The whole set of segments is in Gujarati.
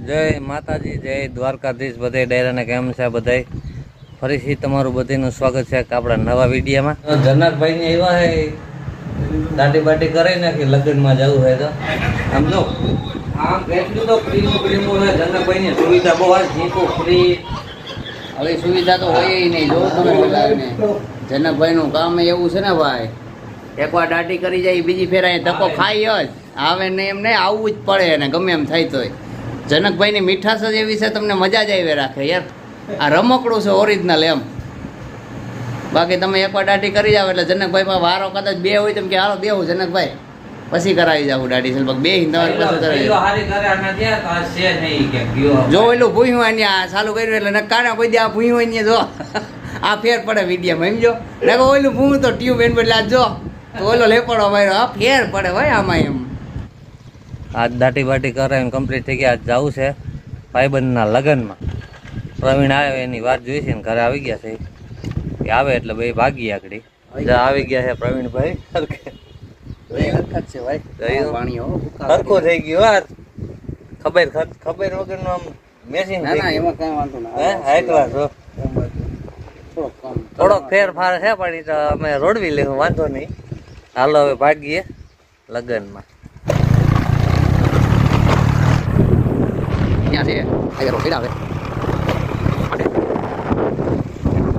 જય માતાજી, જય દ્વારકાધીશ. બધાય ડાયરાને કેમ છે? બધાય ફરીથી તમારું બધાનું સ્વાગત છે આપણા નવા વિડીયોમાં. જનકભાઈને એવા હે દાટી બાટી કરાવી નાખી, લગ્નમાં જવું હોય તો આમ જો આમ એટલું તો ફ્રી છે. જનકભાઈની સુવિધા બહુ હોય, જીપો ફ્રી. હવે સુવિધા તો હોય નહીં. જો તમે જનકભાઈનું કામ એવું છે ને ભાઈ, એકવાર દાટી કરી જાય બીજી ફેર અહીં ધક્કો ખાઈ જ આવે ને, એમ નહીં આવવું જ પડે ને ગમે એમ થાય તોય. જનકભાઈની મીઠાશ જ એવી છે, તમને મજા જ આવી રાખે યાર. આ રમકડું છે ઓરિજિનલ એમ. બાકી તમે એકવાર દાટી કરી જાવ એટલે જનકભાઈમાં વારો કદાચ બે હોય તો કે હાલો દેવું જનકભાઈ પછી કરાવી જાવ દાટી છે. બે તમારી પાસે કરાવી જો એટલું ભૂયું અહીંયા ચાલુ કર્યું એટલે કાના કોઈ દે આ ભૂયું અહીંયા જો આ ફેર પડે વિડીયામાં એમ જો ને ઓલું ભૂયું તો ટ્યુબ એન બદલે જો તો ઓલો લેપડો માર્યો આ ફેર પડે ભાઈ આમાં એમ. આજ દાટી બાટી કરાવીને કમ્પ્લીટ થઈ ગયા. આજ જવું છે ભાઈબંધના લગ્નમાં. પ્રવીણ આવે એની વાત જોઈ છે ને ઘરે આવી ગયા છે. એ આવે એટલે ભાઈ ભાગી આગળ આવી ગયા છે પ્રવીણભાઈ. સરખો થઈ ગયો યાર. ખબર વગરનું આમ મેસિંગ એમાં કઈ વાંધો ના. હાઈ ક્લાસ થોડોક ફેરફાર છે પણ તો અમે રોડવી લેવું, વાંધો નહીં. હાલો હવે ભાગીએ લગ્નમાં. ત્યાં છે રોકેટ આવે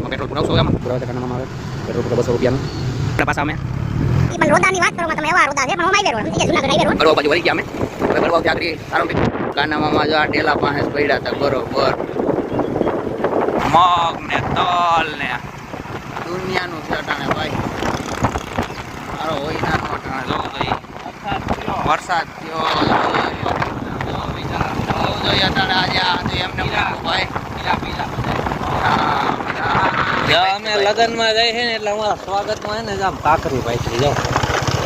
પેટ્રોલ પુરાવશો એમાં પુરાવા કાનમાં આવે પેટ્રોલ પુરા 200 રૂપિયાનું આપણા પાસે અમે પણ રોદાની વાત કરો તમે એવા રોદા છે પણ માઈ બેરો નથી જૂના ડ્રાઈવર બરોબર બાજુ વળી ગયા અમે હવે બરોબર ચાકરી સારો કાનામાં જો આ ટેલા પાસે પડ્યા હતા બરોબર મગ ને તલ ને દુનિયાનું છટાણે ભાઈ સારો હોય ના છટાણે જો ભાઈ વરસાદ થયો અમે લગ્નમાં જઈએ છે ને એટલે અમારા સ્વાગતમાં છે ને આમ કાકરી પાથરી જાઓ.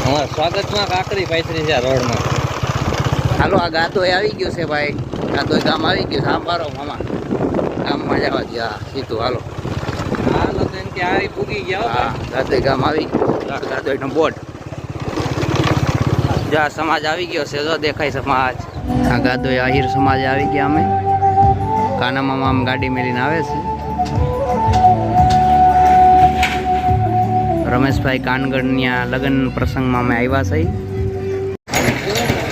અમારા સ્વાગતમાં કાકરી પાથરી છે રોડમાં. હાલો આ ગાતો આવી ગયો છે ભાઈ. ગાતો ગામ આવી ગયું સાંભારો મામા ગામમાં જવા દે. હા સીધું હાલો હાલો તો એમ કે આવી પૂગી ગયા. હા ગાતો ગામ આવી ગયું. ગાતો એકનો બોર્ડ જા સમાજ આવી ગયો છે. જો દેખાય સમાજ. આ ગાતો આહિર સમાજ આવી ગયા. અમે કાનામાં આમ ગાડી મેળીને આવે છે. રમેશભાઈ કાનગડના લગ્ન પ્રસંગમાં અમે આવ્યા છે.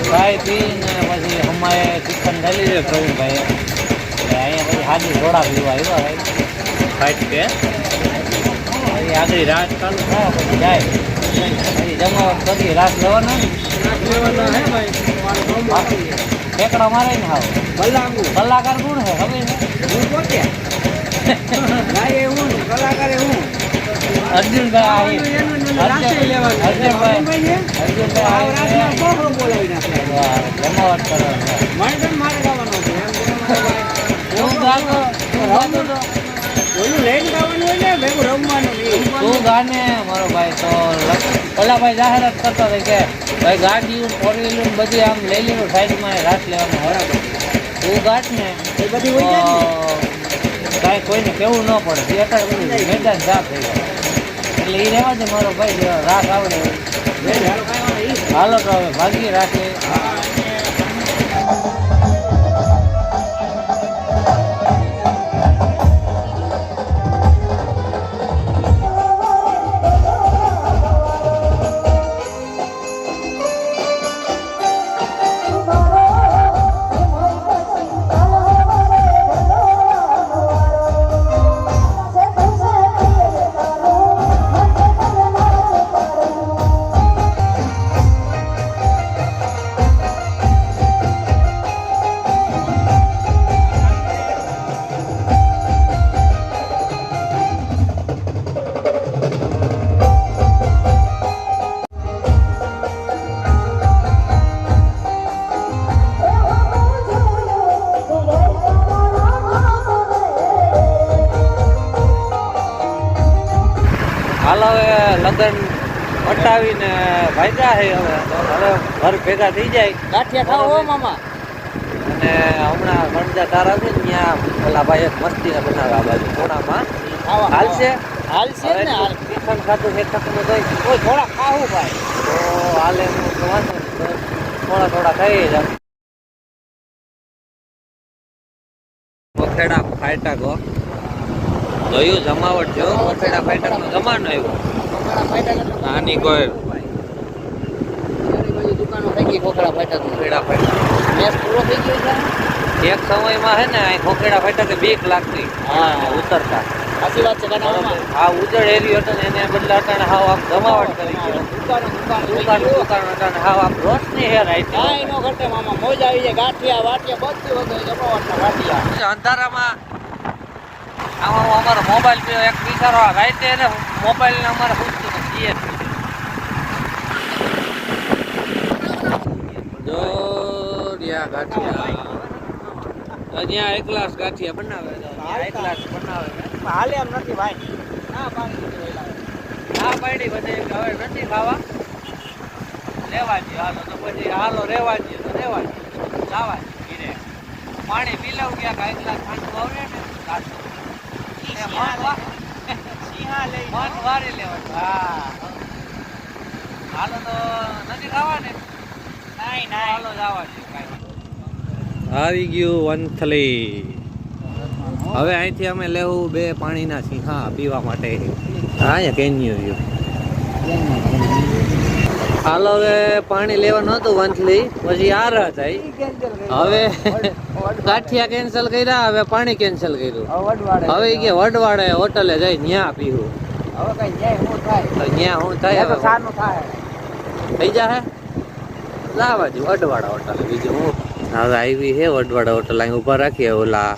ખાઈ પીને પછી અમારે ચિકન ખાલી છે પ્રવીણભાઈ એટલે અહીંયા પછી હાજી ઘોડા પીવા આવ્યા ભાઈ ફાઈટ કે આગળ રાત ચાલુ થાય પછી જાય પછી જમાવટ કરી રાત લેવાના હે ભાઈ ઠેકડા મારે ને હાવ કલાકાર કોણ છે ખબર છે? હું પોતે હું કલાકાર હું અર્જુનભાઈ જમાવટ તું ગાને મારો ભાઈ તો ઓલા ભાઈ જાહેરાત કરતો હતો કે ભાઈ ગાડી ફોર વ્હીલર બધી આમ લઈ લીધું સાઈડમાં રાત લેવાનું બરાબર. તું ગાટ ને બધી કાંઈ કોઈને કેવું ન પડે. અત્યારે બધું મેદાન સાફ થઈ જાય એટલે એ રહેવા દે મારો ભાઈ રાખ આવડે. હાલો તો હવે ભાગી રાખે. હાલ હવે લગ્ન પટાવીને ભાગ્યા છે. હવે ઘર ભેગા થઈ જાય. ગાંઠિયા ખાઓ મામા. અને હમણાં રણજા તાર આવશે ને ત્યાં પેલા ભાઈ એક મસ્તીને બનાવે આ બાજુ કોણામાં હાલશે ને તીખન ખાતું છે ખતમ થઈ થોડા ખાવું ભાઈ તો હાલે થોડા ખાઈ જાય. ખોખેડા ફાટક હો જોયું જમાવટ જો ખોખેડા ફાટક નો જમાનો આવ્યો ખોખરા ફાટક એટલે આની કોઈ ચારે બાજુ દુકાનો થઈ ગઈ ખોખરા ફાટક ખોખેડા ફાટક મેચ પૂરો થઈ ગયો છે એક સમયમાં હે ને આ ખોખેડા ફાટકે બીક લાગતી હા. ઉતરતા સાચી વાત છે કાકા આ ઉજળ એરિયો હતો ને એને બદલે અટાણે હાવ આમ જમાવટ કરી ગયો દુકાનો દુકાન અટાણે હાવ આમ રોશની હેર આવી કાંઈ નો ઘટે મામા મોજ આવી જાય ગાંઠિયા વાટિયા બધું વગર જમાવટના વાટિયા અંધારામાં આમાં અમારો મોબાઈલ પે એક વિચારો રાઈતે એને મોબાઈલ ને અમારે પૂછતું નથી જોડિયા ગાંઠિયા અહીંયા એક ગ્લાસ ગાંઠિયા બનાવે એક ગ્લાસ બનાવે હાલે એમ નથી ભાઈ ના પાણી હા પાડી બધે હવે નથી ખાવા લેવા જઈએ હાલો તો પછી હાલો રેવા જઈએ તો રેવા જઈએ લાવા ઘીરે પાણી પી લઉં ગયા કાંઈ ગ્લાસ ઠંડુ આવે ને કાચું મન વારી લેવાનું હા હાલો તો નથી ખાવા ને હાલો જવા દઈએ કાંઈ આવી ગયું વંથલી હવે અહીંથી અમે લેવું બે પાણીના સિંહા પીવા માટે અહીંયા કેન્યુ રહ્યું હાલો હવે પાણી લેવા નહોતું વંથલી પછી આ રહ થઈ હવે કાઠિયા કેન્સલ કર્યા હવે પાણી કેન્સલ કર્યું હવે એ કે વડવાડે હોટલે જઈ ન્યા પીવું હવે કઈ જાય હું થાય તો ન્યા શું થાય હવે? સાનું થાય થઈ જાહે લાવા જો વડવાડા હોટલે બીજું હું હવે આવી હે વડવાડા હોટલ અહીં ઊભા રાખીએ ઓલા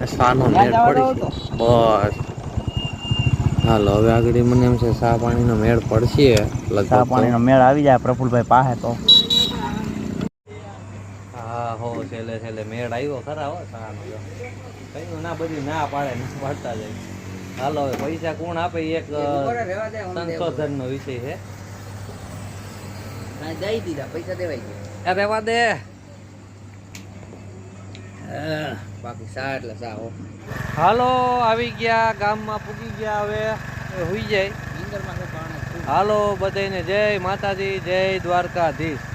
સાનો મેળ પડી બસ હાલો હવે આગળ મને એમ છે સા પાણીનો મેળ પડશે ચા પાણીનો મેળ આવી જાય પ્રફુલભાઈ પાસે તો હા હો છેલ્લે છેલ્લે મેળ આવ્યો ખરા હો સાનો કઈ ના બધી ના પાડે ના પાડતા જાય હાલો હવે પૈસા કોણ આપે એ એક સંશોધનનો વિષય છે દઈ દીધા પૈસા દેવાઈ ગયા એ રહેવા દે બાકી સા એટલે સા હો હાલો આવી ગયા ગામમાં પૂગી ગયા હવે હુઈ જાય નીંદરમાં તો પાણી હાલો બધાને જય માતાજી જય દ્વારકાધીશ